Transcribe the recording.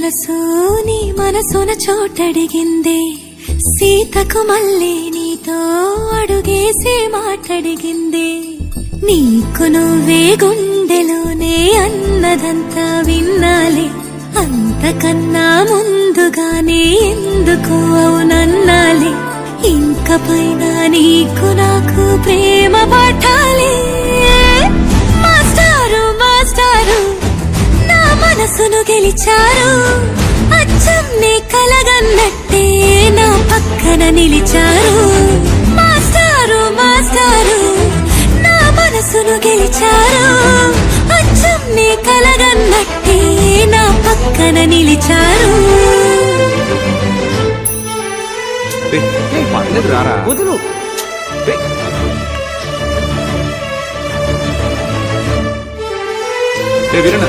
మనసు నీ మనసున చోటడిగిందే, సీతకు మళ్ళీ నీతో అడుగేసి మాటడిగిందే. నీకు నువ్వే గుండెలోనే అన్నదంతా విన్నాలే, అంతకన్నా ముందుగానే ఎందుకు అవునన్నాలే. ఇంక పైన నీకు నాకు ప్రేమ పాఠాలే. మాస్టారు మాస్టారు నా మనసును గెలిచారు, అచ్చం నీ కలగన్నట్టే నా పక్కన నిలిచారు. మాస్టారు మాస్టారు నా మనసును గెలిచారు, అచ్చం నీ కలగన్నట్టే నా పక్కన నిలిచారు. పర్లేదు రారా, వదులు. వీరన్న